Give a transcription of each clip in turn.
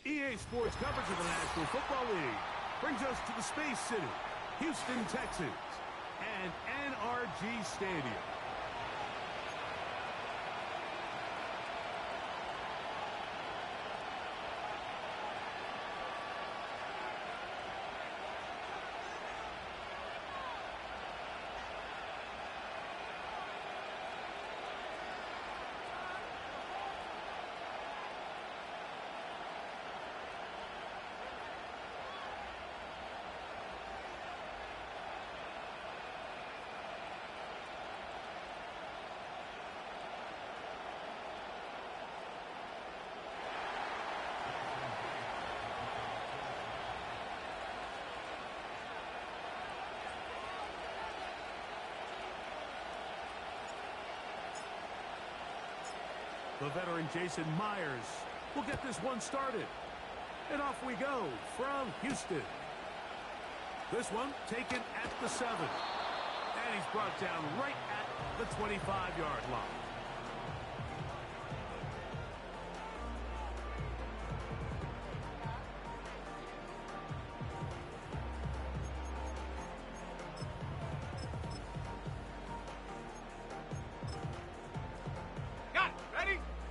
EA Sports coverage of the National Football League brings us to the Space City, Houston, Texas, and NRG Stadium. The veteran Jason Myers will get this one started. And off we go from Houston. This one taken at the 7. And he's brought down right at the 25-yard line.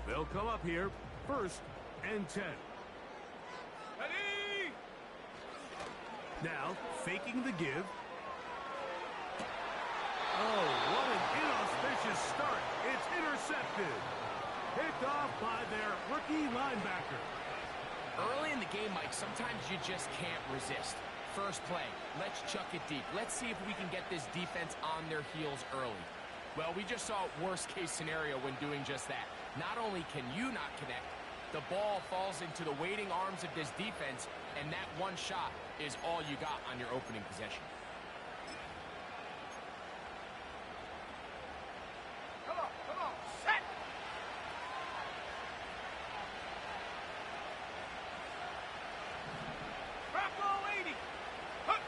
They'll come up here, 1st and 10. Ready! Now, faking the give. Oh, what an inauspicious start. It's intercepted. Picked off by their rookie linebacker. Early in the game, Mike, sometimes you just can't resist. First play, let's chuck it deep. Let's see if we can get this defense on their heels early. Well, we just saw worst-case scenario when doing just that. Not only can you not connect, the ball falls into the waiting arms of this defense, and that one shot is all you got on your opening possession. Come on, set! Bronco 80! Hup.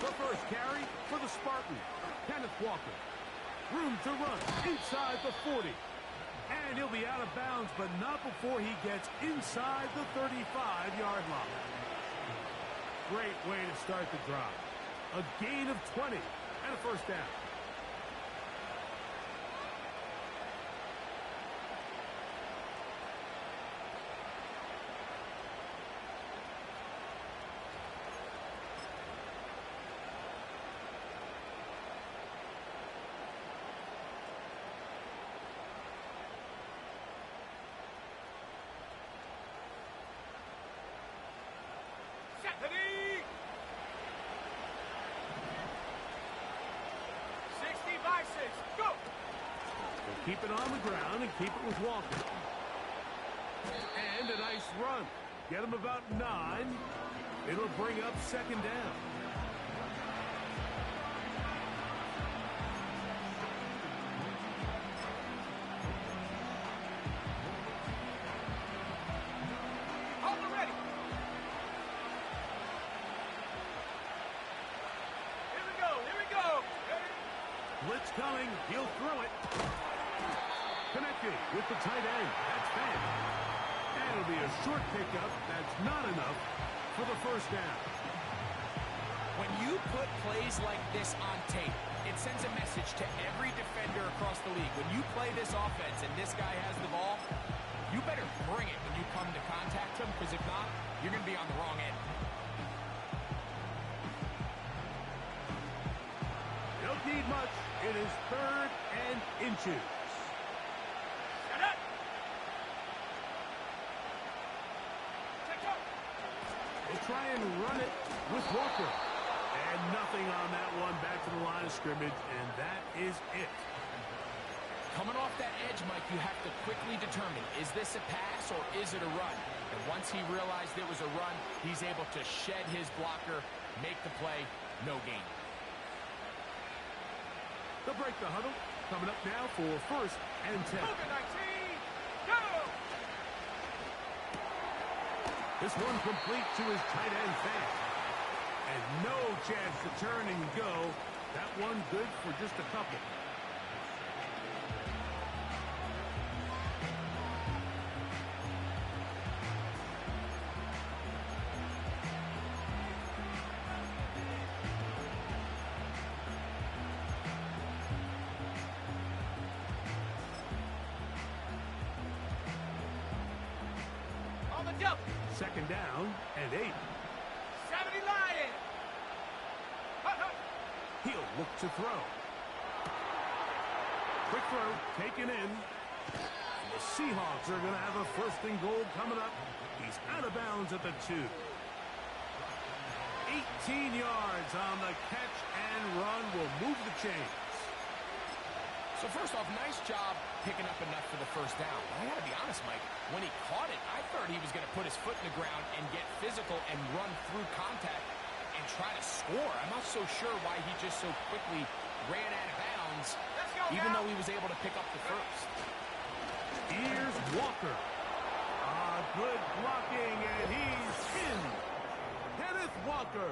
The first carry for the Spartans, Kenneth Walker. Room to run inside the 40. And he'll be out of bounds, but not before he gets inside the 35-yard line. Great way to start the drive. A gain of 20 and a first down. Ready! 60 by 6, go! They'll keep it on the ground and keep it with Walker. And a nice run. Get him about 9. It'll bring up 2nd down. Blitz coming. He'll throw it. Connected with the tight end. That's bad. And it'll be a short pickup. That's not enough for the first down. When you put plays like this on tape, it sends a message to every defender across the league. When you play this offense and this guy has the ball, you better bring it when you come to contact him, because if not, you're going to be on the wrong end. Don't need much. It is 3rd and inches. Shut up! They'll try and run it with Walker. And nothing on that one. Back to the line of scrimmage, and that is it. Coming off that edge, Mike, you have to quickly determine, is this a pass or is it a run? And once he realized it was a run, he's able to shed his blocker, make the play, no gain. They'll break the huddle. Coming up now for 1st and 10. Go! This one complete to his tight end fast. And no chance to turn and go. That one good for just a couple. Second down and 8. 70 Lion. He'll look to throw. Quick throw, taken in. And the Seahawks are going to have a first and goal coming up. He's out of bounds at the 2. 18 yards on the catch and run will move the chains. So first off, nice job picking up enough for the first down. I gotta be honest, Mike, when he caught it, I thought he was gonna put his foot in the ground and get physical and run through contact and try to score. I'm not so sure why he just so quickly ran out of bounds, even though he was able to pick up the first. Here's Walker. Good blocking, and he's in. Kenneth Walker.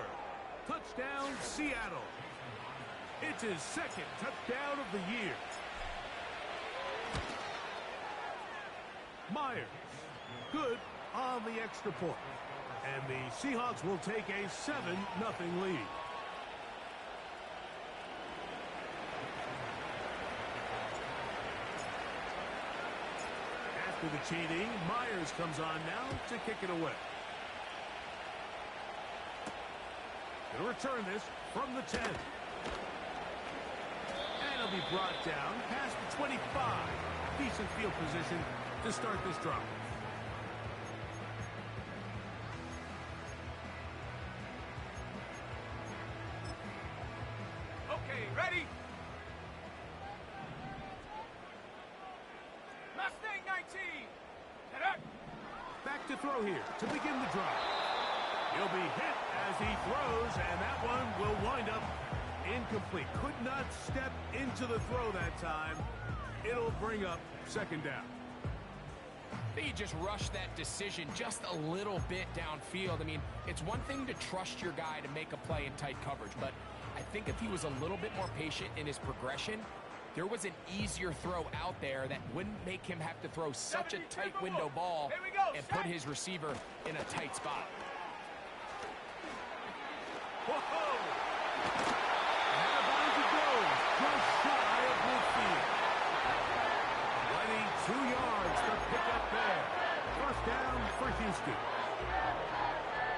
Touchdown, Seattle. It's his second touchdown of the year. Myers. Good on the extra point. And the Seahawks will take a 7-0 lead. After the cheating, Myers comes on now to kick it away. Going to return this from the 10. And he'll be brought down past the 25. Decent field position to start this drive. Okay, ready? Mustang 19. Back to throw here to begin the drive. He'll be hit as he throws, and that one will wind up incomplete. Could not step into the throw that time. It'll bring up second down. I think he just rushed that decision just a little bit downfield. I mean, it's one thing to trust your guy to make a play in tight coverage, but I think if he was a little bit more patient in his progression, there was an easier throw out there that wouldn't make him have to throw such a tight window ball and put his receiver in a tight spot. Whoa! Out of bounds it goes, just shy of midfield. Running 2 yards to pick up there. First down for Houston.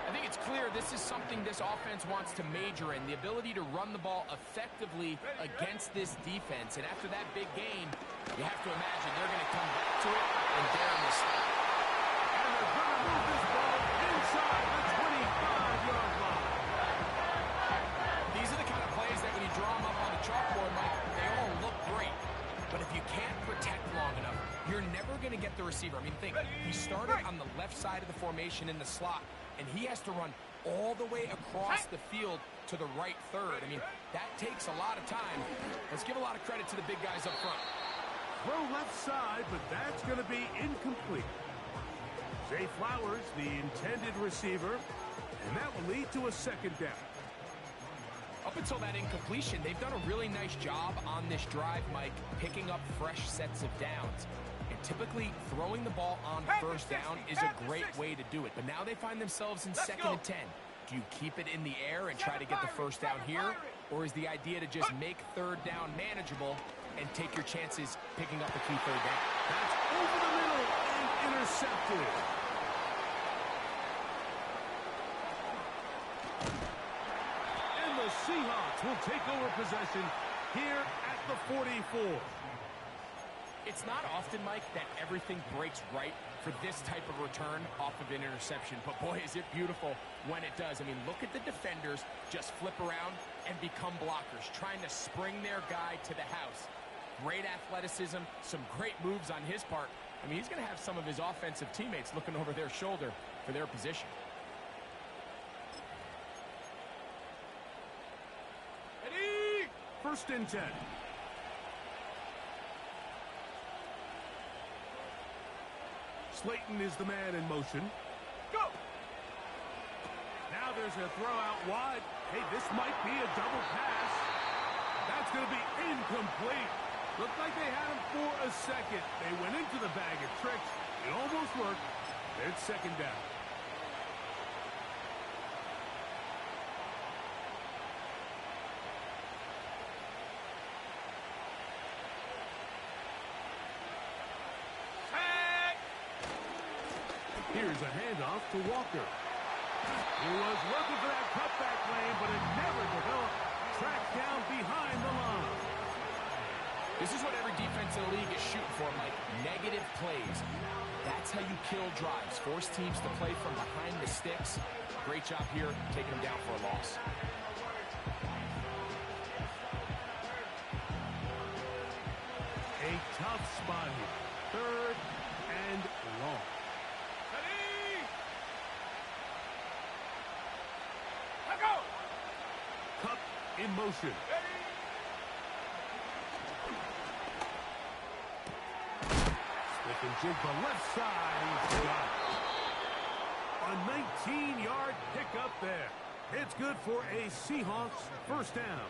I think it's clear this is something this offense wants to major in, the ability to run the ball effectively against this defense. And after that big game, you have to imagine they're going to come back to it and dare him to stop. And they're going to move this ball inside the 25-yard line. These are the kind of plays that when you draw them up on the chalkboard, Mike, they all look great. But if you can't protect long enough, you're never going to get the receiver. I mean, think, he started on the left side of the formation in the slot, and he has to run all the way across the field to the right third. I mean, that takes a lot of time. Let's give a lot of credit to the big guys up front. Throw left side, but that's going to be incomplete. Zay Flowers, the intended receiver, and that will lead to a second down. Up until that incompletion, they've done a really nice job on this drive, Mike, picking up fresh sets of downs. And typically, throwing the ball on first down is a great way to do it. But now they find themselves in second and 10. Do you keep it in the air and try to get the first down here? Or is the idea to just make third down manageable and take your chances picking up a key third down? That's over the middle and intercepted. And the Seahawks will take over possession here at the 44. It's not often, Mike, that everything breaks right for this type of return off of an interception. But boy, is it beautiful when it does. I mean, look at the defenders just flip around and become blockers, trying to spring their guy to the house. Great athleticism, some great moves on his part. I mean, he's going to have some of his offensive teammates looking over their shoulder for their position. Ready? First and 10. Slayton is the man in motion. Go! Now there's a throw out wide. Hey, this might be a double pass. That's going to be incomplete. Looked like they had him for a second. They went into the bag of tricks. It almost worked. It's second down. Here's Here's a handoff to Walker. He was looking for that cutback lane, but it never developed. Tracked down behind the line. This is what every defense in the league is shooting for, Mike. Negative plays. That's how you kill drives. Force teams to play from behind the sticks. Great job here, taking them down for a loss. A tough spot here. Third and long. Ready? Let go! Cup in motion. Stick and jig the left side. He's got it. A 19-yard pickup there. It's good for a Seahawks first down.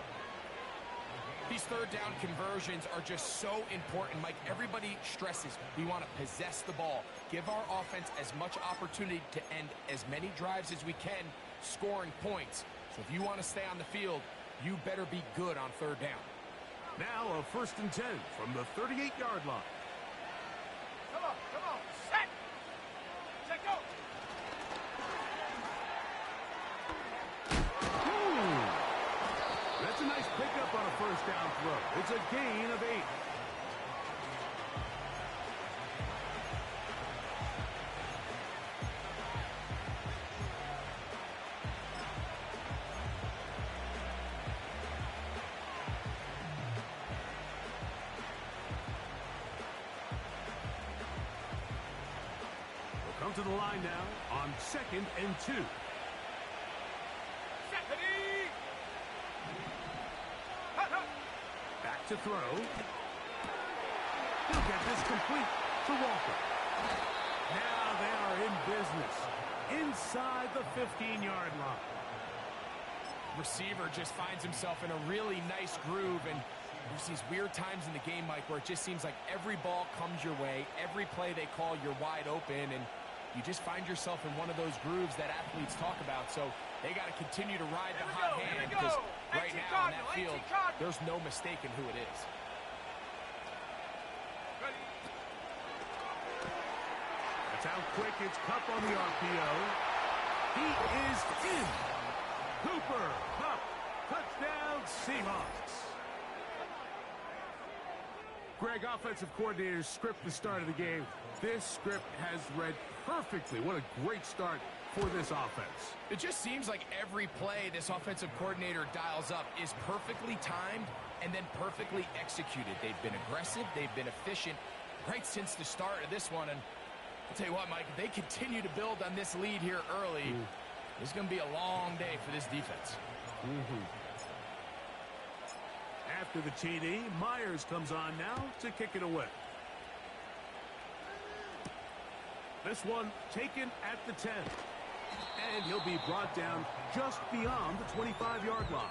These third down conversions are just so important, Mike. Everybody stresses we want to possess the ball, give our offense as much opportunity to end as many drives as we can, scoring points. So if you want to stay on the field, you better be good on third down. Now a 1st and 10 from the 38-yard line. Come on, set! Set, go! That's a nice pickup on a first down throw. It's a gain of 8. We'll come to the line now on 2nd and 2. Back to throw. He'll get this complete to Walker. Now they are in business inside the 15-yard line. Receiver just finds himself in a really nice groove, and there's these weird times in the game, Mike, where it just seems like every ball comes your way, every play they call, you're wide open, and you just find yourself in one of those grooves that athletes talk about. So they got to continue to ride the hot hand, because right now in that field, there's no mistaking who it is. That's how quick it's Kupp on the RPO. He is in. Cooper Kupp, touchdown Seahawks. Greg, offensive coordinator's script the start of the game. This script has read perfectly. What a great start for this offense. It just seems like every play this offensive coordinator dials up is perfectly timed and then perfectly executed. They've been aggressive, they've been efficient right since the start of this one. And I'll tell you what, Mike, if they continue to build on this lead here early, this is going to be a long day for this defense. After the TD, Myers comes on now to kick it away. This one taken at the 10. And he'll be brought down just beyond the 25-yard line.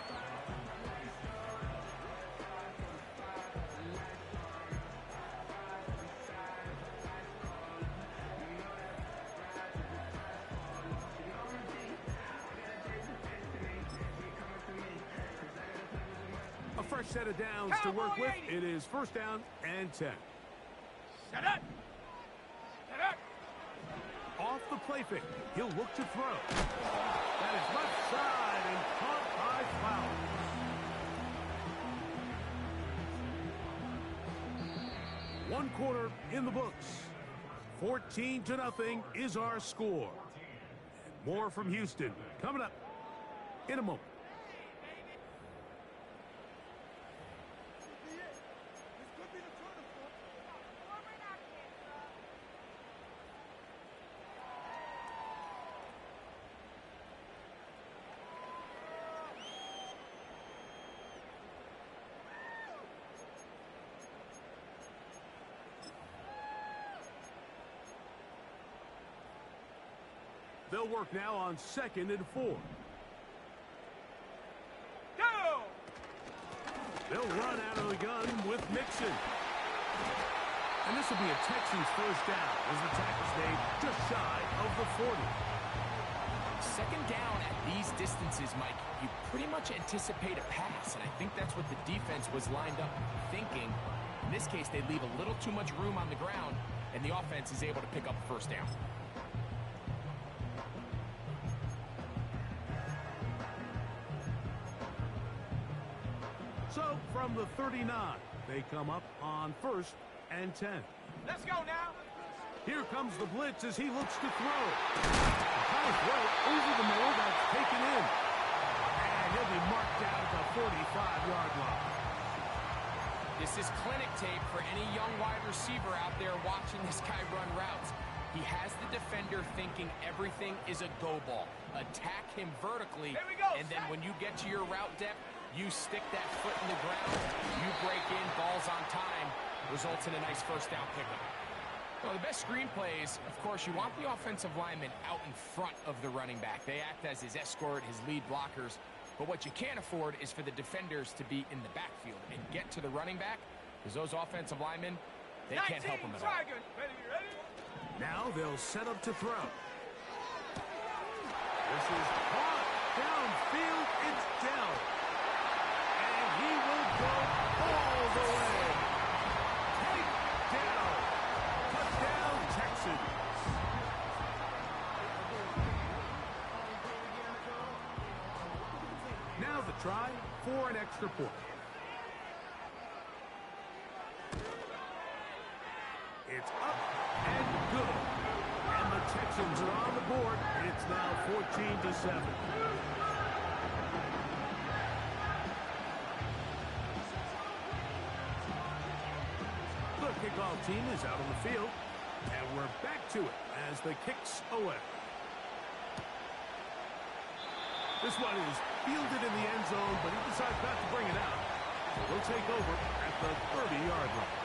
A fresh set of downs to work with. It is first down and 10. Set up! Set up! Off the play fake. He'll look to throw. That is left side and caught by Flowers. One quarter in the books. 14-0 is our score. More from Houston coming up in a moment. They'll work now on 2nd and 4. Go! They'll run out of the gun with Mixon. And this will be a Texans first down as the tackle's made just shy of the 40. Second down at these distances, Mike, you pretty much anticipate a pass, and I think that's what the defense was lined up thinking. In this case, they leave a little too much room on the ground, and the offense is able to pick up first down. So from the 39, they come up on 1st and 10. Let's go now. Here comes the blitz as he looks to throw. Thomas White over the middle, that's taken in. And he'll be marked down at the 45-yard line. This is clinic tape for any young wide receiver out there watching this guy run routes. He has the defender thinking everything is a go ball. Attack him vertically, Here we go, and then Zach. when you get to your route depth, you stick that foot in the ground, you break in, balls on time, results in a nice first down pickup. Well, the best screen plays, of course, you want the offensive lineman out in front of the running back. They act as his escort, his lead blockers. But what you can't afford is for the defenders to be in the backfield and get to the running back, because those offensive linemen, they can't help them at all. Dragon. Ready? Now they'll set up to throw. This is caught downfield. It's Dell. And he will go all the way. Take down. Touchdown, Texans. Now the try for an extra point. It's up and good. And the Texans are on the board. It's now 14-7. The kickoff team is out on the field. And we're back to it as the kick's away. This one is fielded in the end zone, but he decides not to bring it out. So he'll take over at the 30-yard line.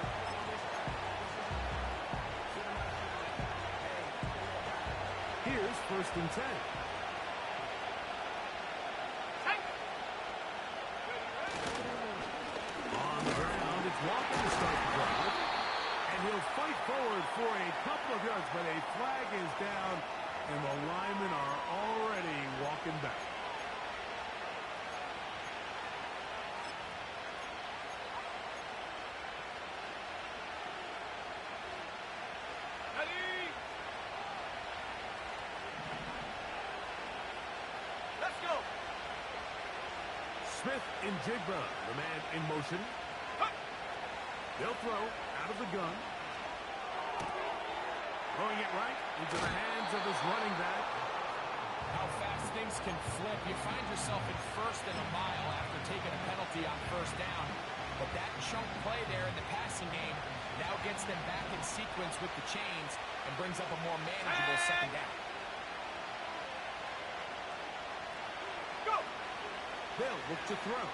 Here's 1st and 10. On the ground, it's Walker to start the drive. And he'll fight forward for a couple of yards, but a flag is down, and the linemen are already walking back. Smith and Jigba, the man in motion. They'll throw out of the gun. Throwing it right into the hands of his running back. How fast things can flip. You find yourself in 1st and a mile after taking a penalty on 1st down. But that chunk play there in the passing game now gets them back in sequence with the chains and brings up a more manageable 2nd down. They'll look to throw.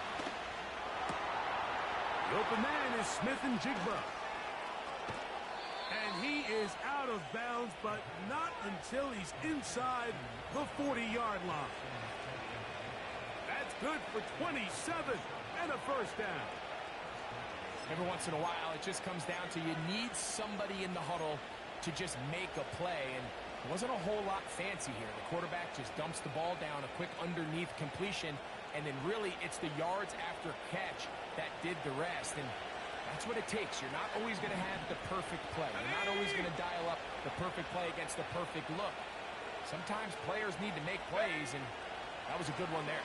The open man is Smith and Jigba. And he is out of bounds, but not until he's inside the 40-yard line. That's good for 27 and a 1st down. Every once in a while, it just comes down to you need somebody in the huddle to just make a play. And it wasn't a whole lot fancy here. The quarterback just dumps the ball down, a quick underneath completion. And then really, it's the yards after catch that did the rest. And that's what it takes. You're not always going to have the perfect play. You're not always going to dial up the perfect play against the perfect look. Sometimes players need to make plays, and that was a good one there.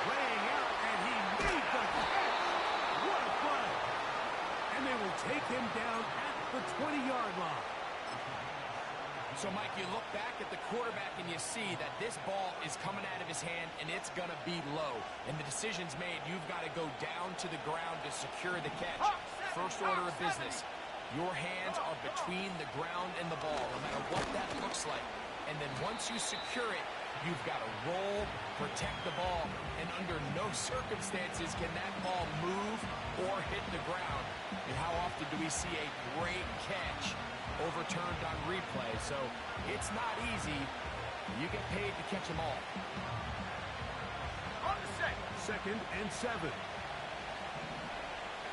Laying out, and he made the catch. What a play. And they will take him down at the 20-yard line. So, Mike, you look back at the quarterback and you see that this ball is coming out of his hand and it's going to be low. And the decision's made. You've got to go down to the ground to secure the catch. First order of business. Your hands are between the ground and the ball, no matter what that looks like. And then once you secure it, you've got to roll, protect the ball, and under no circumstances can that ball move or hit the ground. And how often do we see a great catch overturned on replay? So it's not easy. You get paid to catch them all. On the set. 2nd and 7.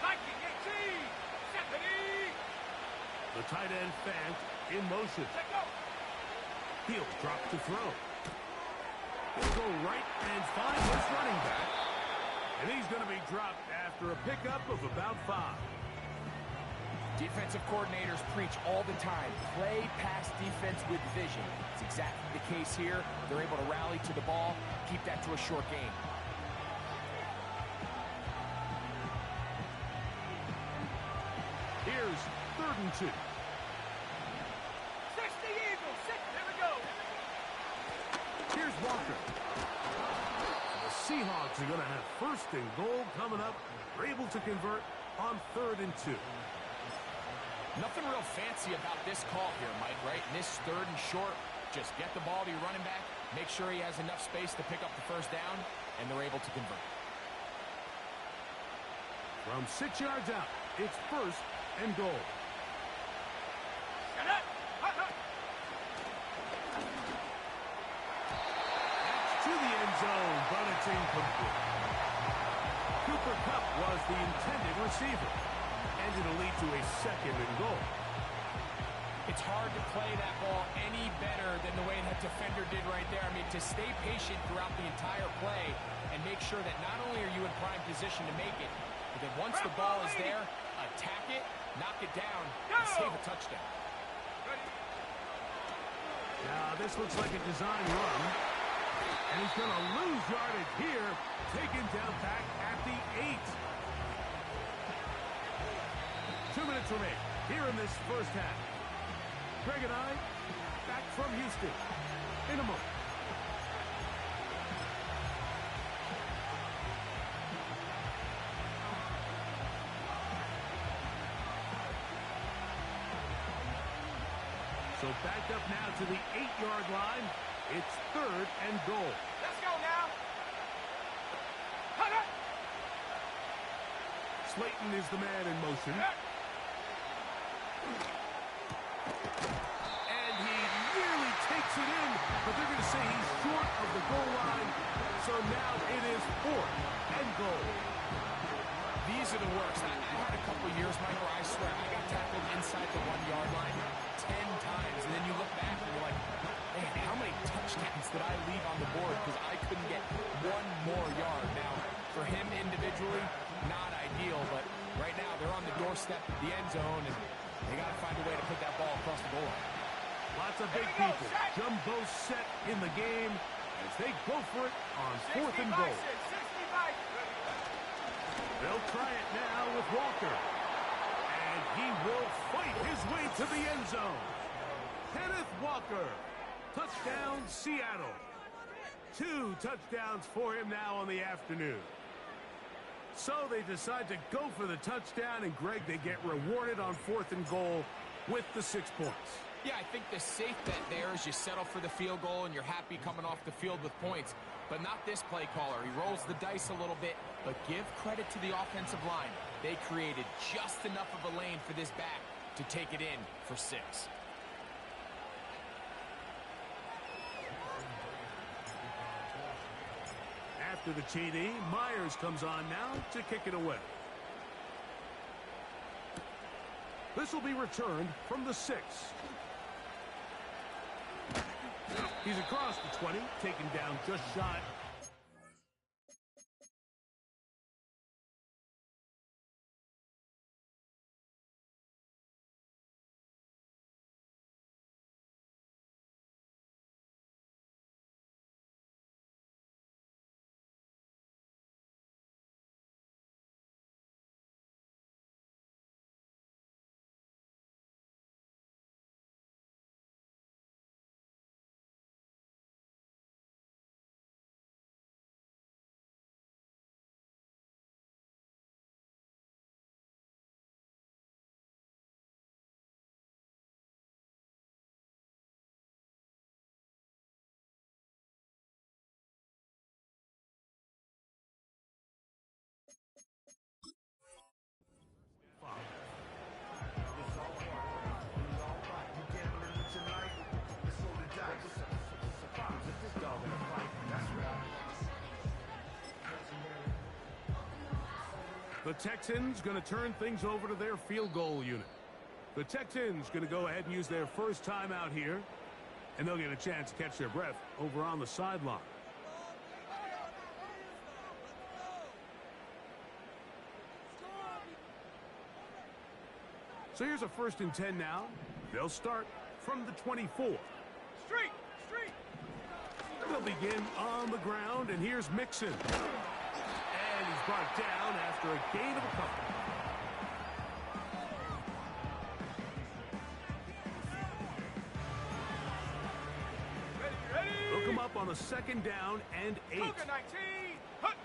Liking 18. Stephanie. The tight end Fant in motion. Let go. He'll drop to throw. He'll go right and find his running back. And he's going to be dropped after a pickup of about 5. Defensive coordinators preach all the time, play pass defense with vision. It's exactly the case here. They're able to rally to the ball, keep that to a short game. and 2. 60 Eagles. There we go. Here's Walker. The Seahawks are going to have 1st and goal coming up. They're able to convert on 3rd and 2. Nothing real fancy about this call here, Mike, right? In this 3rd and short, just get the ball to your running back, make sure he has enough space to pick up the 1st down, and they're able to convert. From 6 yards out, it's 1st and goal. Get it. To the end zone, but it's incomplete. Cooper Kupp was the intended receiver, and it'll lead to a 2nd and goal. It's hard to play that ball any better than the way that defender did right there. I mean, to stay patient throughout the entire play and make sure that not only are you in prime position to make it, but that once the ball is there, attack it, knock it down, and save a touchdown. Now, this looks like a design run. And he's going to lose yardage here, taken down back at the 8. 2 minutes remain here in this 1st half. Greg and I, back from Houston in a moment. So back up now to the 8-yard line. It's 3rd and goal. Let's go now. Slayton is the man in motion. And he nearly takes it in, but they're going to say he's short of the goal line. So now it is 4th and goal. These are the worst. I had a couple years, Mike, where I swear I got tackled inside the 1-yard line 10 times. And then you look back and you're like, man, how many touchdowns did I leave on the board because I couldn't get 1 more yard? Now, for him individually, not ideal, but right now they're on the doorstep of the end zone, and they got to find a way to put that ball across the goal line. Lots of big people. Jumbo set in the game as they go for it on 4th and goal. 65. They'll try it now with Walker. And he will fight his way to the end zone. Kenneth Walker. Touchdown, Seattle. 2 touchdowns for him now on the afternoon. So they decide to go for the touchdown, and Greg, they get rewarded on 4th and goal with the 6 points. Yeah, I think the safe bet there is you settle for the field goal and you're happy coming off the field with points. But not this play caller. He rolls the dice a little bit, but give credit to the offensive line. They created just enough of a lane for this back to take it in for 6. After the TD, Myers comes on now to kick it away. This will be returned from the 6. He's across the 20, taken down just shy. The Texans going to turn things over to their field goal unit. The Texans going to go ahead and use their first timeout here, and they'll get a chance to catch their breath over on the sideline. So here's a 1st and 10 now. They'll start from the 24. Street. They'll begin on the ground, and here's Mixon. And he's brought down after a gain of a couple. up on a 2nd down and 8. Cougar 19. Hut.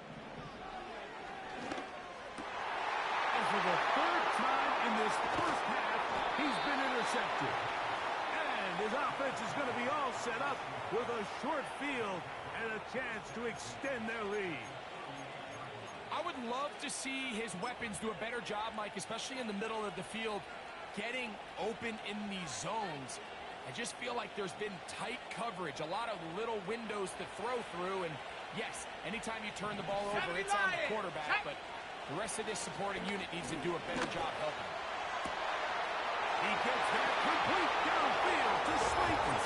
And for the 3rd time in this first half, he's been intercepted. And his offense is going to be all set up with a short field and a chance to extend their lead. I would love to see his weapons do a better job, Mike, especially in the middle of the field, getting open in these zones. I just feel like there's been tight coverage, a lot of little windows to throw through, and yes, anytime you turn the ball over, it's on the quarterback, but the rest of this supporting unit needs to do a better job helping. He gets that complete downfield to Slayton.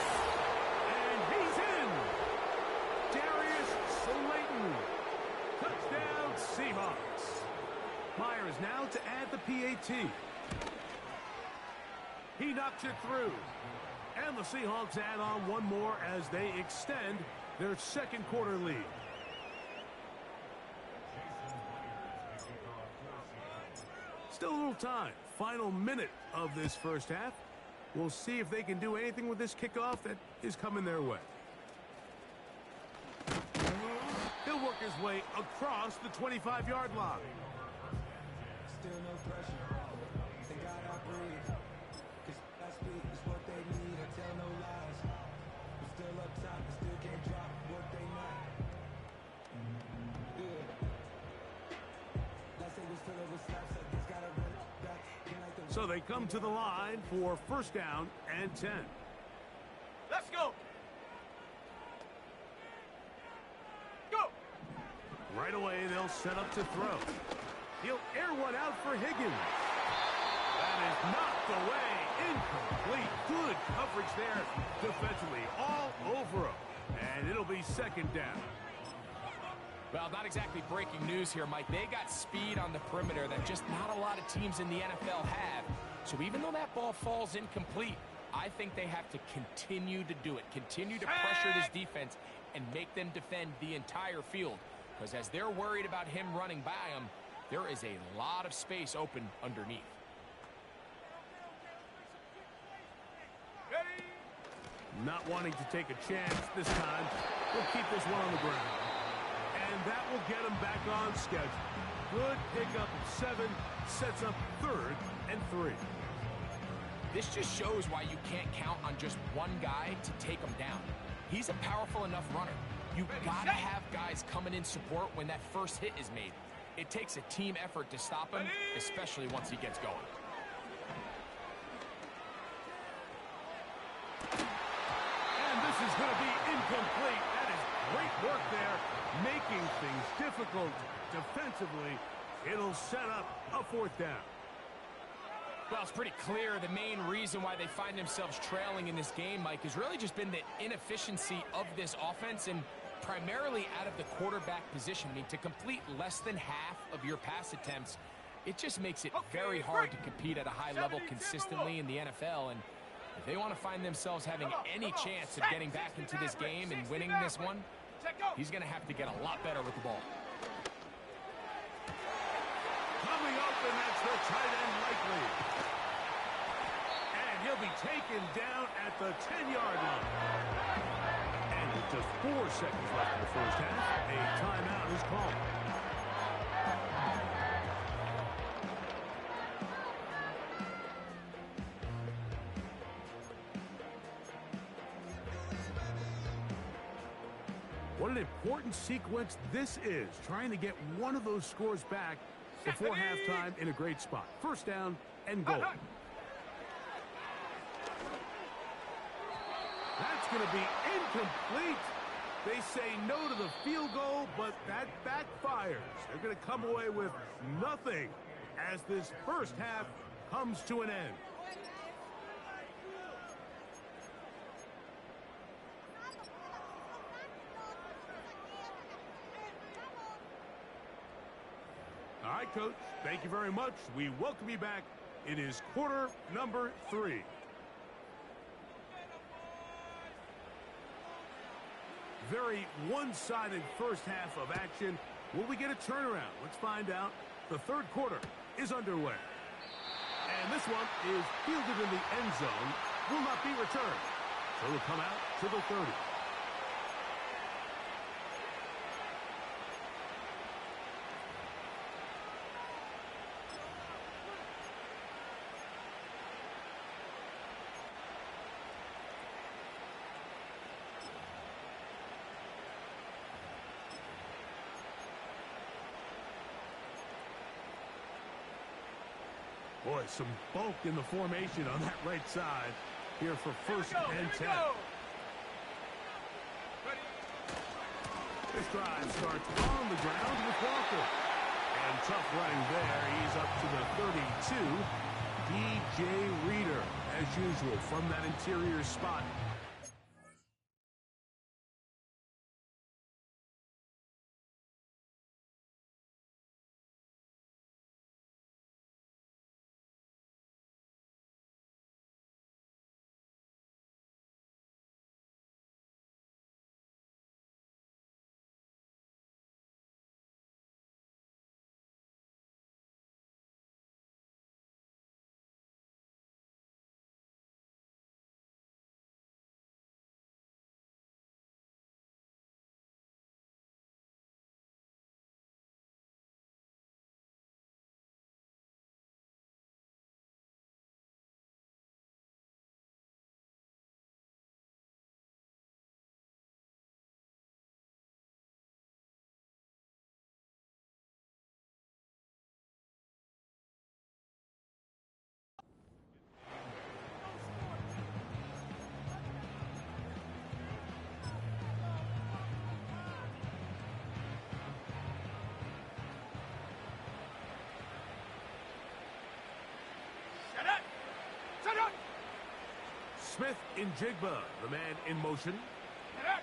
And he's in. Darius Slayton. Touchdown, Seahawks. Myers now to add the PAT. He knocks it through. And the Seahawks add on one more as they extend their 2nd quarter lead. Still a little time. Final minute of this first half. We'll see if they can do anything with this kickoff that is coming their way. He'll work his way across the 25-yard line. Still no pressure. Thank God I breathe. 'Cause that speed is what they need. I tell no lies. I'm still up top. I still can't drop what they not. Yeah. Last day was filled with slaps. I just gotta run it back. So they come to the line for 1st down and 10. Let's go. Go. Right away, they'll set up to throw. He'll air one out for Higgins. That is knocked away. Incomplete. Good coverage there defensively. All over him. And it'll be 2nd down. Well, not exactly breaking news here, Mike. They got speed on the perimeter that just not a lot of teams in the NFL have. So even though that ball falls incomplete, I think they have to continue to do it. Continue to pressure this defense and make them defend the entire field. Because as they're worried about him running by them, there is a lot of space open underneath. Ready. Not wanting to take a chance this time. We'll keep this one on the ground. And that will get him back on schedule. Good pickup of 7. Sets up 3rd and 3. This just shows why you can't count on just one guy to take him down. He's a powerful enough runner. You gotta have guys coming in support when that first hit is made. It takes a team effort to stop him, especially once he gets going. And this is going to be incomplete. That is great work there, making things difficult defensively. It'll set up a 4th down. Well, it's pretty clear the main reason why they find themselves trailing in this game, Mike, has really just been the inefficiency of this offense and primarily out of the quarterback position. I mean, to complete less than half of your pass attempts, it just makes it very hard to compete at a high level consistently in the NFL. And if they want to find themselves having any chance of getting back into this game and winning this one, he's going to have to get a lot better with the ball. Coming up, and that's the tight end likely. And he'll be taken down at the 10-yard line. And with just 4 seconds left in the first half, a timeout is called. What an important sequence this is, trying to get one of those scores back before halftime in a great spot. 1st down and goal. That's going to be incomplete. They say no to the field goal, but that backfires. They're going to come away with nothing as this first half comes to an end. All right, Coach, thank you very much. We welcome you back. It is quarter number 3. Very one-sided first half of action. Will we get a turnaround? Let's find out. The 3rd quarter is underway. And this one is fielded in the end zone. Will not be returned. So it'll come out to the 30. Boy, some bulk in the formation on that right side here for first Here we and 10. go. Ready? This drive starts on the ground with Walker. And tough running there. He's up to the 32. DJ Reader, as usual, from that interior spot. Shut up! Shut up! Smith in Jigba, the man in motion. Shut up!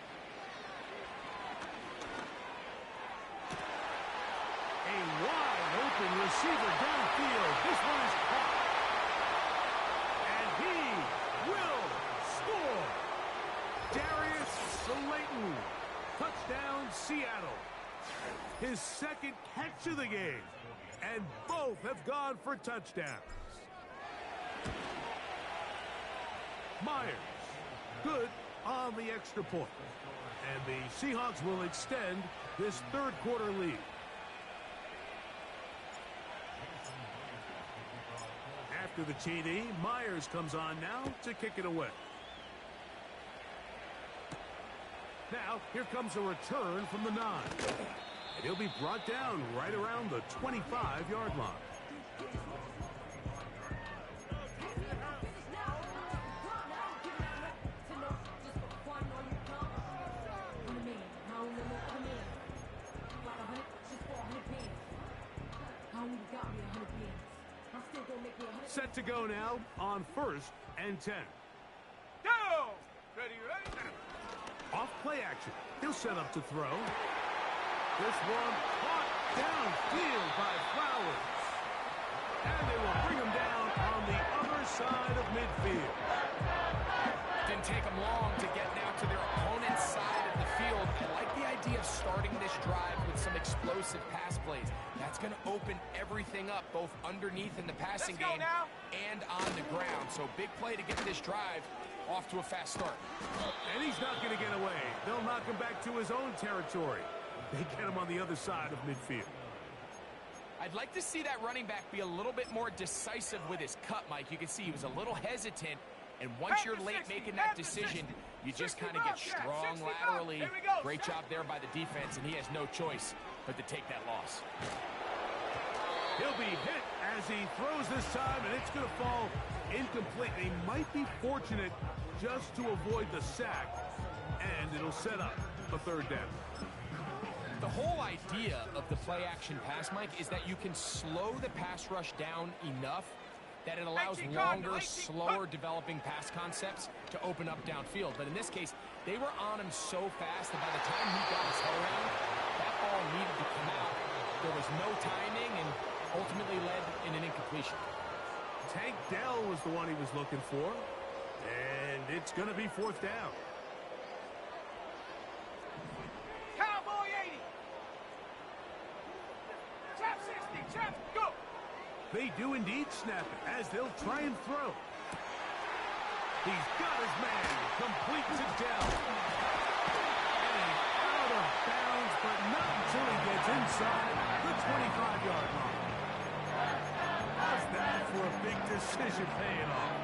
A wide open receiver downfield. This one is caught. And he will score. Darius Slayton. Touchdown, Seattle. His second catch of the game. And both have gone for touchdowns. Myers, good on the extra point. And the Seahawks will extend this third quarter lead. After the TD, Myers comes on now to kick it away. Now, here comes a return from the 9. And he'll be brought down right around the 25-yard line. Set to go now on first and 10. Go! Ready, ready? Off play action. He'll set up to throw. This one caught downfield by Flowers. And they will bring him down on the other side of midfield. Didn't take them long to get now to their opponent's side of the field. I like the idea of starting this drive with some explosive pass plays. That's going to open everything up, both underneath in the passing game and on the ground. So big play to get this drive off to a fast start. And he's not going to get away. They'll knock him back to his own territory. They get him on the other side of midfield. I'd like to see that running back be a little bit more decisive with his cut, Mike. You can see he was a little hesitant. And once you're late making that decision, you just kind of get strong laterally. Great job there by the defense, and he has no choice but to take that loss. He'll be hit as he throws this time, and it's going to fall incomplete. He might be fortunate just to avoid the sack, and it'll set up a third down. The whole idea of the play-action pass, Mike, is that you can slow the pass rush down enough that it allows longer, slower developing pass concepts to open up downfield. But in this case, they were on him so fast that by the time he got his head around, that ball needed to come out. There was no timing and ultimately led in an incompletion. Tank Dell was the one he was looking for, and it's going to be fourth down. Cowboy 80! Trap 60, trap, go! They do indeed snap it as they'll try and throw. He's got his man, complete to Dell. And out of bounds, but not until he gets inside the 25-yard line. How's that for a big decision paying off?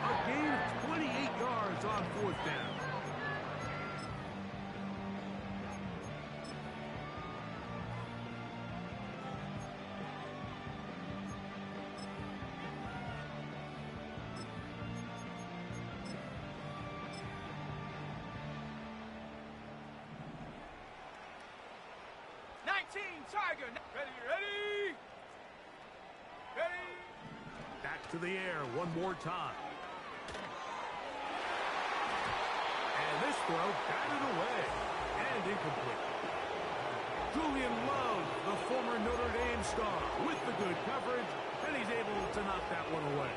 A gain of 28 yards on fourth down. Team Tiger. Ready, ready. Ready. Back to the air one more time. And this throw batted away and incomplete. Julian Love, the former Notre Dame star, with the good coverage, and he's able to knock that one away.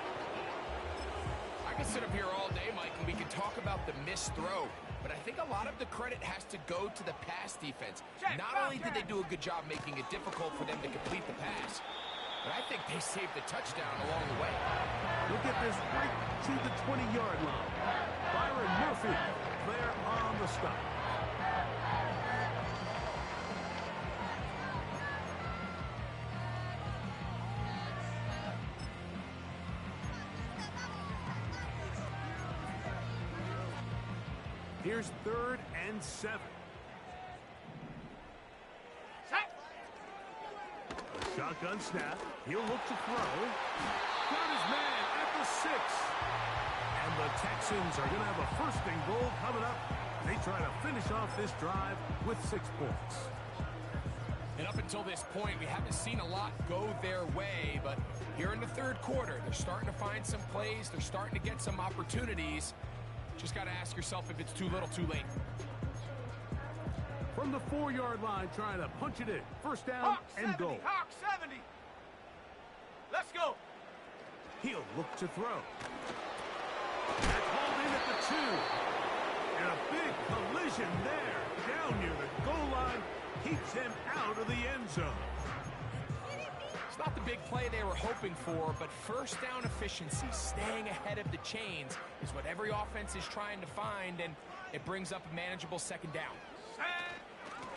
I can sit up here all day, Mike, and we can talk about the missed throw, but I think a lot of the credit has to go to the pass defense. Not only did they do a good job making it difficult for them to complete the pass, but I think they saved the touchdown along the way. Look at this right to the 20-yard line. Byron Murphy there on the stop. Here's 3rd and 7. Set. Shotgun snap. He'll look to throw. Got his man at the 6. And the Texans are going to have a 1st and goal coming up. They try to finish off this drive with 6 points. And up until this point, we haven't seen a lot go their way, but here in the 3rd quarter, they're starting to find some plays. They're starting to get some opportunities. Just got to ask yourself if it's too little, too late. From the 4-yard line, trying to punch it in. 1st down Hawk and 70. goal. Hawk 70. Let's go. He'll look to throw. That's hauled in at the 2. And a big collision there. Down near the goal line. Keeps him out of the end zone. It's not the big play they were hoping for, but 1st down efficiency, staying ahead of the chains, is what every offense is trying to find, and it brings up a manageable 2nd down.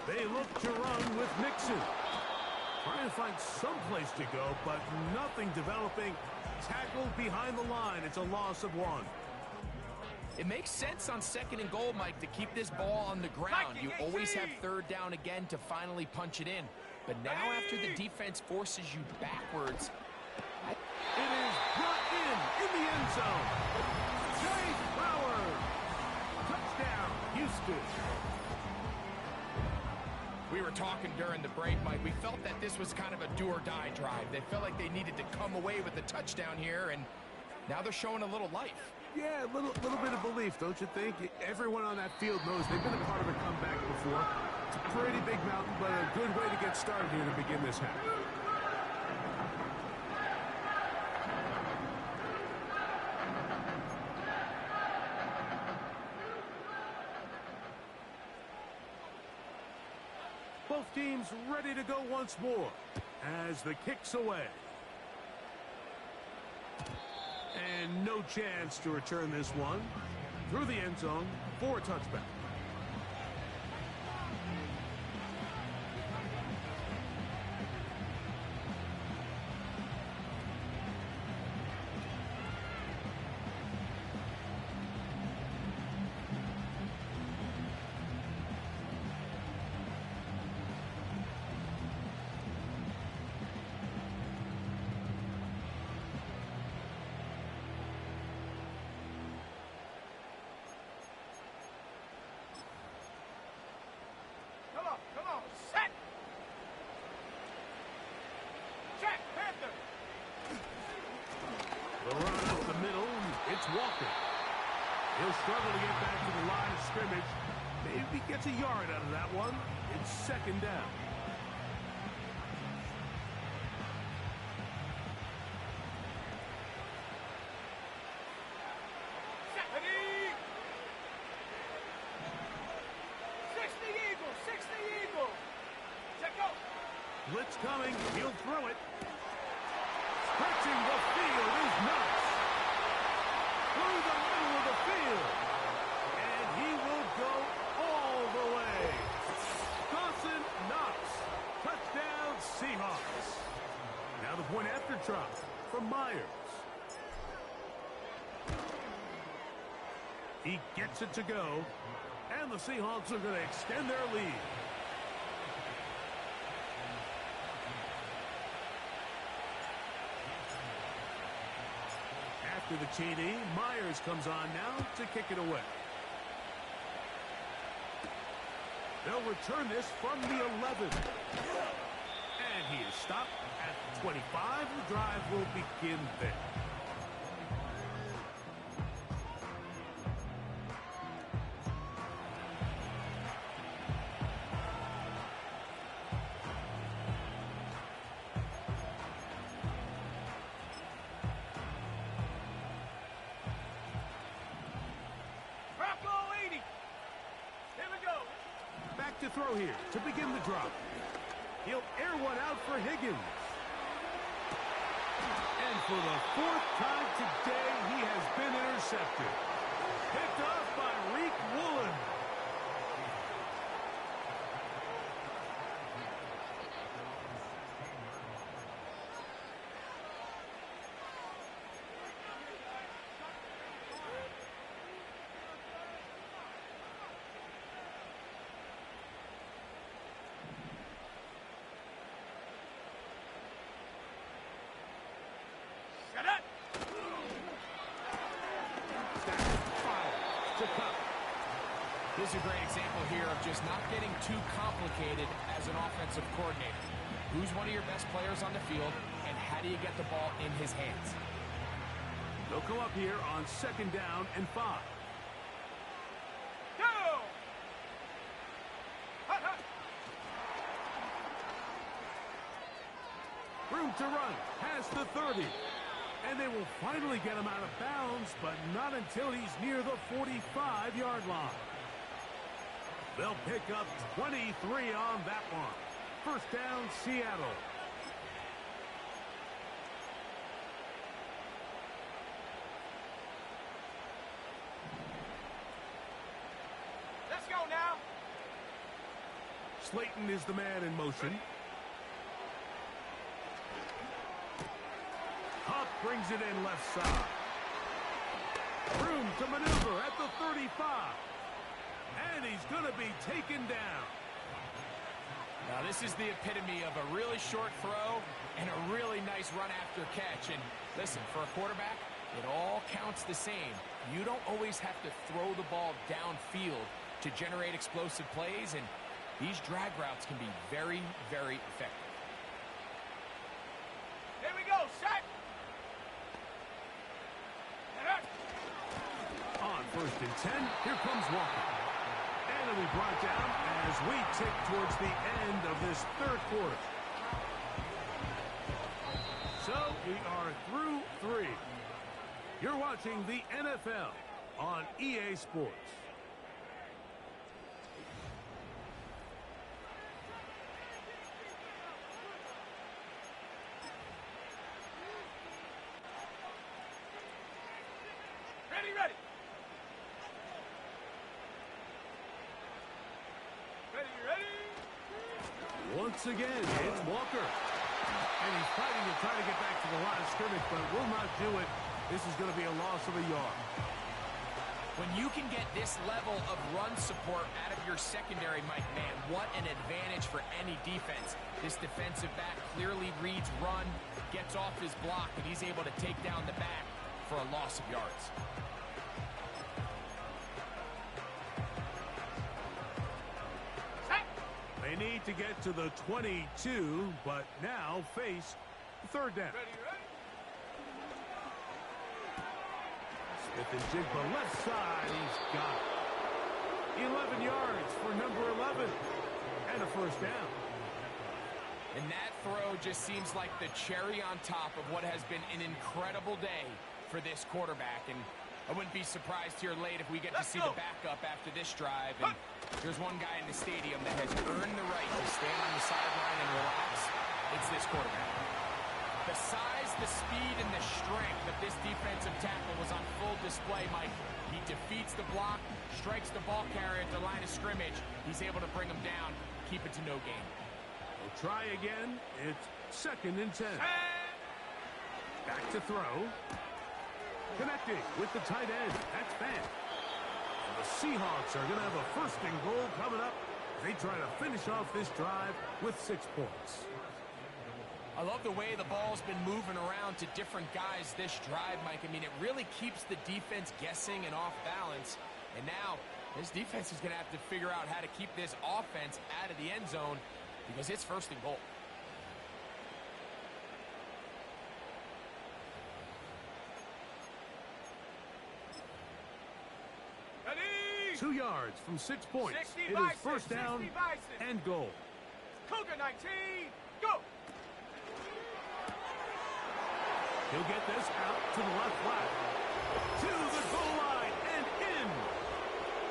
They look to run with Mixon. Trying to find some place to go, but nothing developing. Tackled behind the line. It's a loss of 1. It makes sense on 2nd and goal, Mike, to keep this ball on the ground. You always have 3rd down again to finally punch it in. But now after the defense forces you backwards, it is brought in the end zone. Jay Flowers. Touchdown, Houston. We were talking during the break, Mike. We felt that this was kind of a do-or-die drive. They felt like they needed to come away with the touchdown here, and now they're showing a little life. Yeah, a little bit of belief, don't you think? Everyone on that field knows they've been a part of a comeback before. It's a pretty big mountain, but a good way to get started here to begin this half. Both teams ready to go once more as the kick's away. And no chance to return this one through the end zone for a touchback. Come on. Set. Jack Panther. The run up the middle, it's Walker. He'll struggle to get back to the line of scrimmage. Maybe gets a yard out of that one. It's 2nd down. Ready. 60 Eagles. 60 Eagles. Check go. Blitz coming. He'll throw it. Stretching the field is Knox. Through the middle of the field. And he will go all the way. Dawson Knox. Touchdown Seahawks. Now the point after try from Myers. He gets it to go. And the Seahawks are going to extend their lead. After the TD, Myers comes on now to kick it away. They'll return this from the 11. He is stopped at 25. The drive will begin there. Bronco 80. Here we go. Back to throw here to begin the drop. He'll air one out for Higgins. And for the fourth time today, he has been intercepted. Picked off by Reek Woolen. Set it. To Cup. This is a great example here of just not getting too complicated as an offensive coordinator. Who's one of your best players on the field, and how do you get the ball in his hands? They'll come up here on 2nd down and 5. Go. Hut, hut. Room to run. Past the 30. And they will finally get him out of bounds, but not until he's near the 45-yard line. They'll pick up 23 on that one. First down, Seattle. Let's go now. Slayton is the man in motion. Huff brings it in left side. Room to maneuver at the 35. And he's going to be taken down. Now, this is the epitome of a really short throw and a really nice run after catch. And listen, for a quarterback, it all counts the same. You don't always have to throw the ball downfield to generate explosive plays, and these drag routes can be very, very effective. Here we go. Set. On 1st and 10, here comes Walker. And it'll be brought down as we tick towards the end of this 3rd quarter. So we are through 3. You're watching the NFL on EA Sports. Ready, ready. Ready, ready. Once again, it's Walker. And he's fighting to try to get back to the line of scrimmage, but will not do it. This is going to be a loss of a yard. When you can get this level of run support out of your secondary, Mike, man, what an advantage for any defense. This defensive back clearly reads run, gets off his block, and he's able to take down the back for a loss of yards. They need to get to the 22, but now face 3rd down. Ready, ready. Smith and Jigba left side. He's got it. 11 yards for number 11. And a first down. And that throw just seems like the cherry on top of what has been an incredible day for this quarterback. And I wouldn't be surprised here late if we get to see the backup after this drive. And there's one guy in the stadium that has earned the right to stand on the sideline and relax. It's this quarterback. The size, the speed, and the strength of this defensive tackle was on full display, Mike. He defeats the block, strikes the ball carrier at the line of scrimmage. He's able to bring him down, keep it to no gain. We'll try again. It's 2nd and 10. Back to throw. Connecting with the tight end. That's Fant. And the Seahawks are going to have a 1st and goal coming up. They try to finish off this drive with 6 points. I love the way the ball's been moving around to different guys this drive, Mike. I mean, it really keeps the defense guessing and off balance. And now, this defense is going to have to figure out how to keep this offense out of the end zone because it's 1st and goal. 2 yards from 6 points. 60 It is Bison, first down 60 Bison. and goal. Cougar 19, go! He'll get this out to the left flat. To the goal line and in.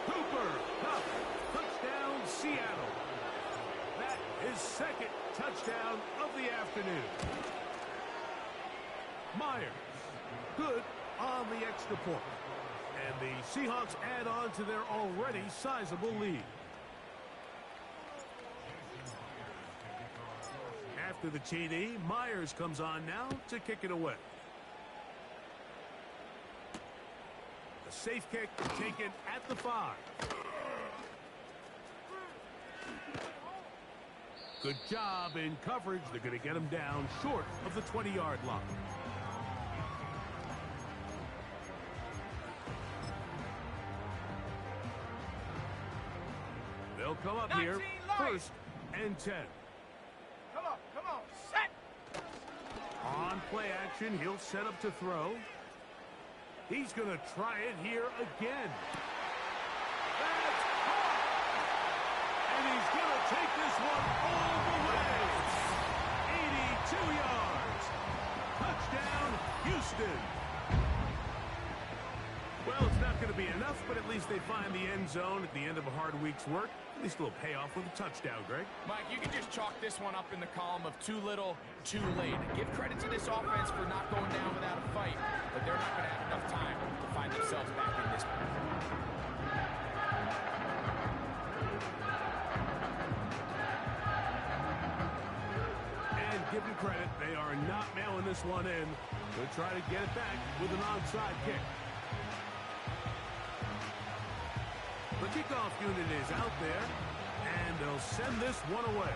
Cooper Kupp, touchdown Seattle. That is second touchdown of the afternoon. Myers, good on the extra point. And the Seahawks add on to their already sizable lead. After the TD, Myers comes on now to kick it away. A safe kick taken at the 5. Good job in coverage. They're going to get him down short of the 20-yard line. They'll come up here 19 Lions. 1st and 10. Come on, set! On play action, he'll set up to throw. He's going to try it here again. That's caught! And he's going to take this one all the way. 82 yards. Touchdown, Houston. Well, it's not going to be enough, but at least they find the end zone at the end of a hard week's work. At least a little payoff with a touchdown, Greg. Mike, you can just chalk this one up in the column of too little, too late. Give credit to this offense for not going down without a fight, but they're not going to have enough time to find themselves back in this one. And give them credit, they are not mailing this one in. They'll try to get it back with an onside kick. The kickoff unit is out there, and they'll send this one away.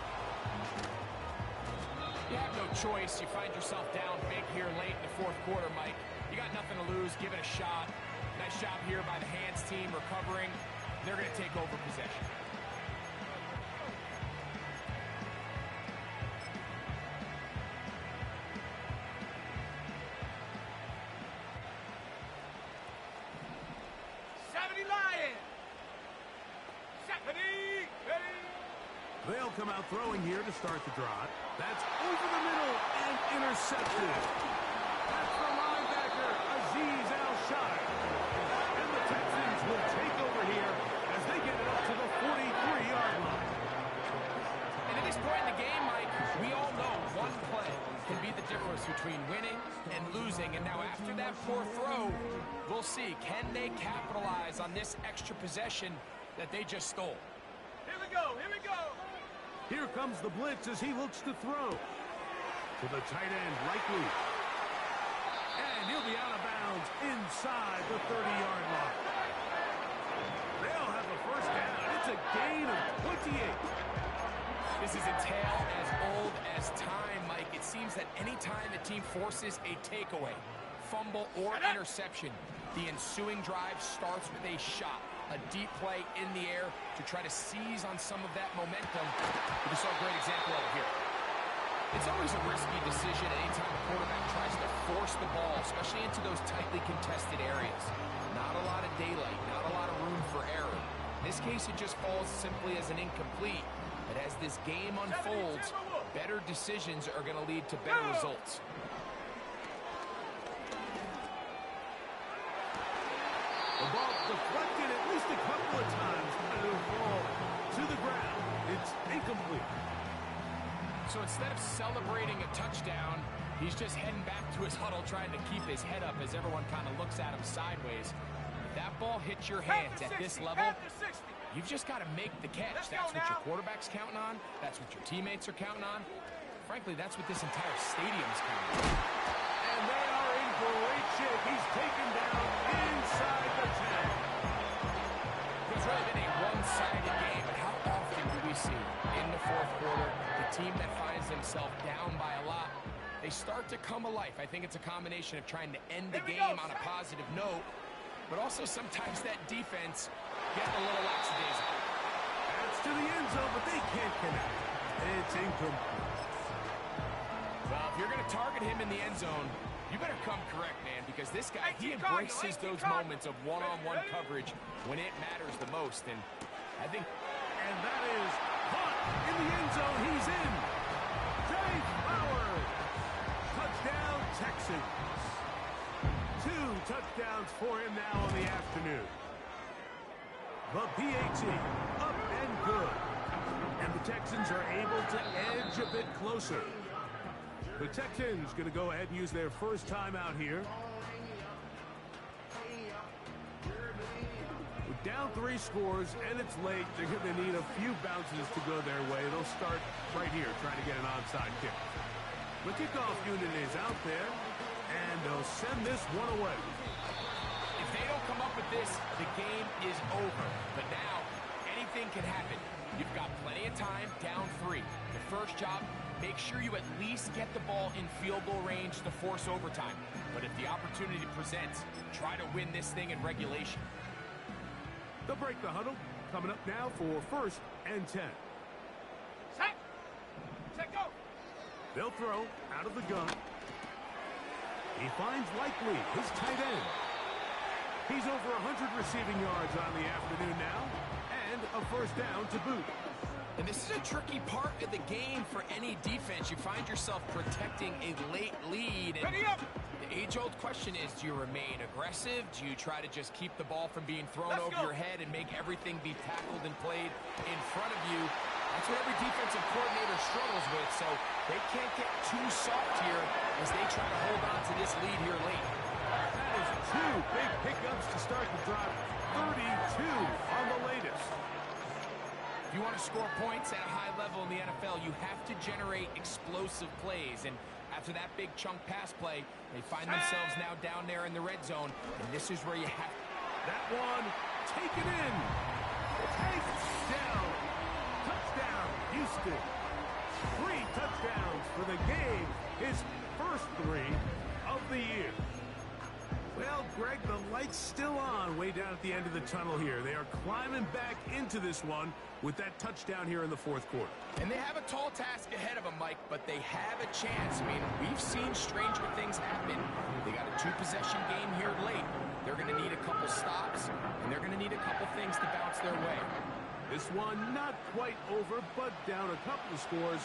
You have no choice. You find yourself down big here late in the 4th quarter, Mike. You got nothing to lose. Give it a shot. Nice job here by the hands team recovering. They're going to take over possession. They'll come out throwing here to start the drive. That's over the middle and intercepted. That's the linebacker, Azeez Al-Shaair. And the Texans will take over here as they get it up to the 43-yard line. And at this point in the game, Mike, we all know one play can be the difference between winning and losing. And now after that poor throw, we'll see, can they capitalize on this extra possession that they just stole? Here we go, here we go! Here comes the blitz as he looks to throw. To the tight end, Likely. And he'll be out of bounds inside the 30-yard line. They'll have a first down. It's a gain of 28. This is a tale as old as time, Mike. It seems that any time a team forces a takeaway, fumble, or interception, the ensuing drive starts with a shot. A deep play in the air to try to seize on some of that momentum. We saw a great example of it here. It's always a risky decision anytime a quarterback tries to force the ball, especially into those tightly contested areas. Not a lot of daylight, not a lot of room for error. In this case, it just falls simply as an incomplete. But as this game unfolds, better decisions are going to lead to better results. The ball deflected at least a couple of times, and it'll fall to the ground. It's incomplete. So instead of celebrating a touchdown, he's just heading back to his huddle trying to keep his head up as everyone kind of looks at him sideways. If that ball hits your hands at this level, you've just got to make the catch. That's what your quarterback's counting on. That's what your teammates are counting on. Frankly, that's what this entire stadium's counting on. And they are in great shape. He's taken down inside the 10. It's really been a one-sided game, but how often do we see in the 4th quarter the team that finds themselves down by a lot, they start to come alive. I think it's a combination of trying to end the game on a positive note, but also sometimes that defense getting a little lackadaisical. That's to the end zone, but they can't connect. It's incomplete. Well, if you're going to target him in the end zone, You better come correct, man, because this guy, he 18 Cardinal, embraces 18 those Cardinal. moments of one-on-one Ready? coverage when it matters the most. And I think... And that is caught in the end zone. He's in. Zay Flowers. Touchdown, Texans. 2 touchdowns for him now on the afternoon. The PAT up and good. And the Texans are able to edge a bit closer. The Texans going to go ahead and use their first timeout here. With down 3 scores and it's late, they're going to need a few bounces to go their way. They'll start right here trying to get an onside kick. The kickoff unit is out there, and they'll send this one away. If they don't come up with this, the game is over. But now, anything can happen. You've got plenty of time, down 3. The first job, make sure you at least get the ball in field goal range to force overtime. But if the opportunity presents, try to win this thing in regulation. They'll break the huddle. Coming up now for 1st and 10. Set. Set, go. They'll throw out of the gun. He finds Likely, his tight end. He's over 100 receiving yards on the afternoon now, and a first down to boot. And this is a tricky part of the game for any defense. You find yourself protecting a late lead. And Ready up. the age-old question is, do you remain aggressive? Do you try to just keep the ball from being thrown Let's over go. your head and make everything be tackled and played in front of you? That's what every defensive coordinator struggles with, so they can't get too soft here as they try to hold on to this lead here late. That is 2 big pickups to start the drive. 32 on the latest. If you want to score points at a high level in the NFL, you have to generate explosive plays. And after that big chunk pass play, they find themselves now down there in the red zone. And this is where you have... That one taken in. Touchdown. Touchdown, Houston. 3 touchdowns for the game. His first 3 of the year. Well, Greg, the light's still on way down at the end of the tunnel here. They are climbing back into this one with that touchdown here in the 4th quarter. And they have a tall task ahead of them, Mike, but they have a chance. I mean, we've seen stranger things happen. They got a 2-possession game here late. They're going to need a couple stops, and they're going to need a couple things to bounce their way. This one not quite over, but down a couple of scores.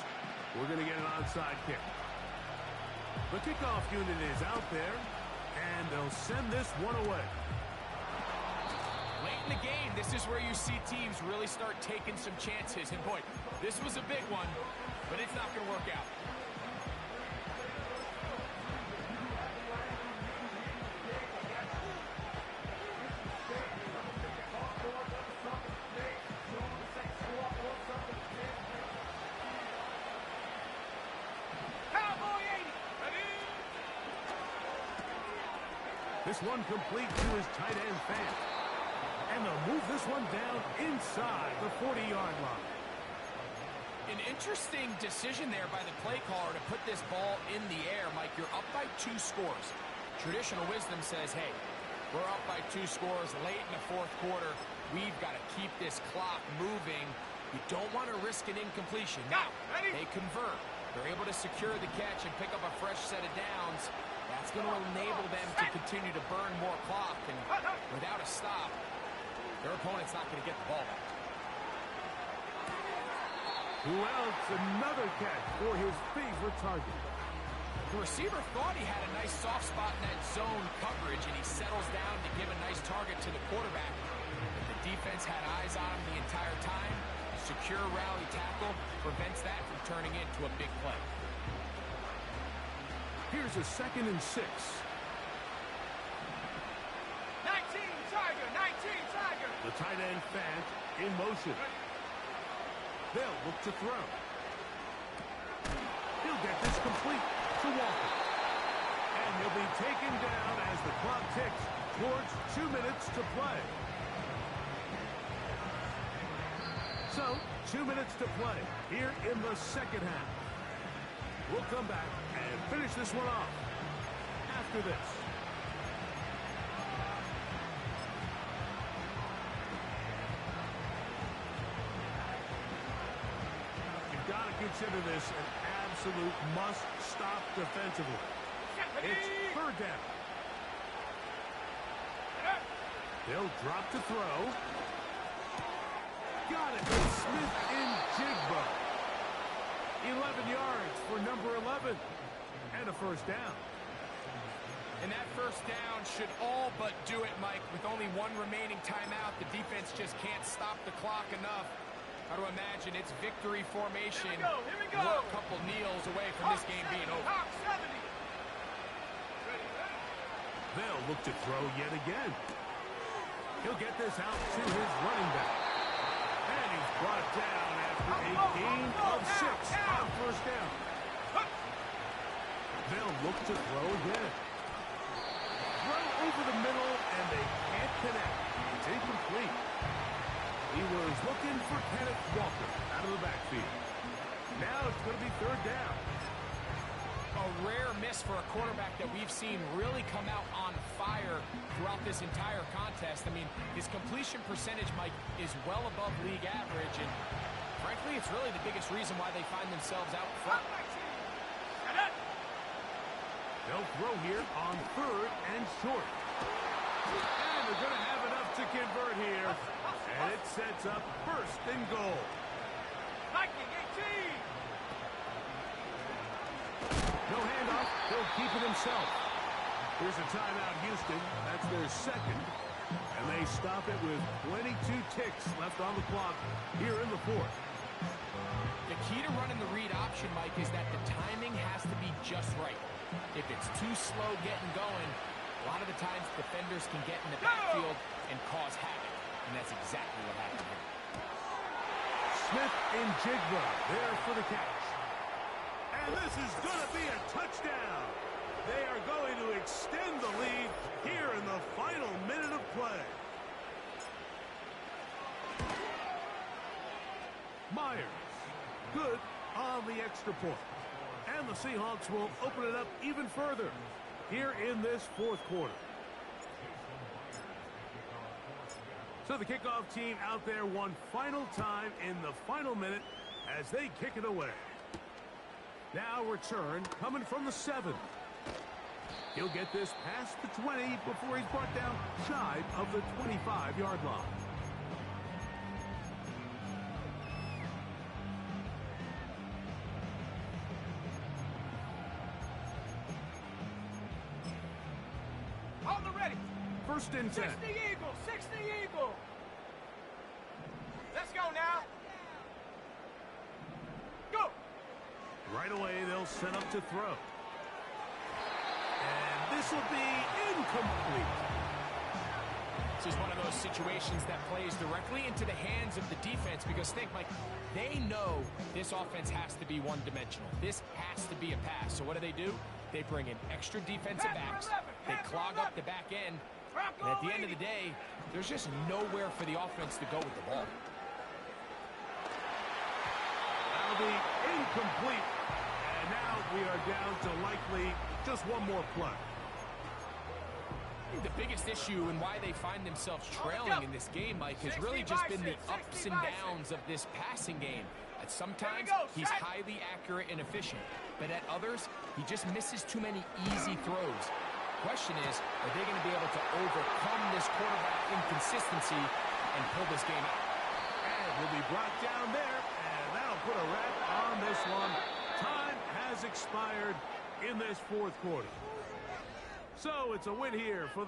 We're going to get an onside kick. The kickoff unit is out there, and they'll send this one away. Late in the game, this is where you see teams really start taking some chances. And boy, this was a big one, but it's not going to work out. Cowboy 80. Ready. This one complete to his tight end fan. And they'll move this one down inside the 40-yard line. An interesting decision there by the play caller to put this ball in the air. Mike, you're up by 2 scores. Traditional wisdom says, hey, we're up by 2 scores late in the 4th quarter. We've got to keep this clock moving. You don't want to risk an incompletion. Now, they convert. They're able to secure the catch and pick up a fresh set of downs. That's going to enable them to continue to burn more clock. And without a stop, their opponent's not going to get the ball back. Who else? Another catch for his favorite target. The receiver thought he had a nice soft spot in that zone coverage, and he settles down to give a nice target to the quarterback. But the defense had eyes on him the entire time. Secure rally tackle prevents that from turning into a big play. Here's a 2nd and 6. 19 Tiger. 19 Tiger. The tight end Fant in motion. They'll look to throw. He'll get this complete to Walker. And he'll be taken down as the clock ticks towards 2 minutes to play. So, 2 minutes to play here in the 2nd half. We'll come back and finish this one off after this. You've got to consider this an absolute must-stop defensively. It's third down. They'll drop to throw. Got it. Smith in Jigba. 11 yards for number 11. And a first down. And that first down should all but do it, Mike. With only one remaining timeout, the defense just can't stop the clock enough. Got to imagine it's victory formation. Here we go. We're a couple kneels away from this game being over. Hawk 70. They'll look to throw yet again. He'll get this out to his running back. And he's brought down after a gain of 6 on first down. They'll look to throw again. Throw over the middle, and they can't connect. It's incomplete. He was looking for Kenneth Walker out of the backfield. Now it's going to be third down. A rare miss for a quarterback that we've seen really come out on fire throughout this entire contest. I mean, his completion percentage, Mike, is well above league average, and frankly, it's really the biggest reason why they find themselves out front. They'll throw here on third and short. And they're going to have enough to convert here. And it sets up first and goal. Viking 18. No handoff. He'll keep it himself. Here's a timeout, Houston. That's their second. And they stop it with 22 ticks left on the clock here in the fourth. The key to running the read option, Mike, is that the timing has to be just right. If it's too slow getting going, a lot of the times defenders can get in the backfield and cause havoc. And that's exactly what happened here. Smith and Jigba there for the catch. And this is going to be a touchdown. They are going to extend the lead here in the final minute of play. Myers, good on the extra point. And the Seahawks will open it up even further here in this fourth quarter. So the kickoff team out there one final time in the final minute as they kick it away. Now return coming from the 7. He'll get this past the 20 before he's brought down shy of the 25-yard line. On the ready. First and 10. 60 Eagle, 60 Eagle. Let's go now. Go. Right away, they'll set up to throw. And this will be incomplete. This is one of those situations that plays directly into the hands of the defense because think, Mike, they know this offense has to be one-dimensional. This has to be a pass. So what do? They bring in extra defensive backs. They clog up the back end. And at the end of the day, there's just nowhere for the offense to go with the ball. That'll be incomplete. And now we are down to likely just one more play. I think the biggest issue and why they find themselves trailing in this game, Mike, has really just been the ups and downs of this passing game. At sometimes, he's highly accurate and efficient. But at others, he just misses too many easy throws. Question is, are they going to be able to overcome this quarterback inconsistency and pull this game out? And will be brought down there, and that'll put a wrap on this one. Time has expired in this fourth quarter. So it's a win here for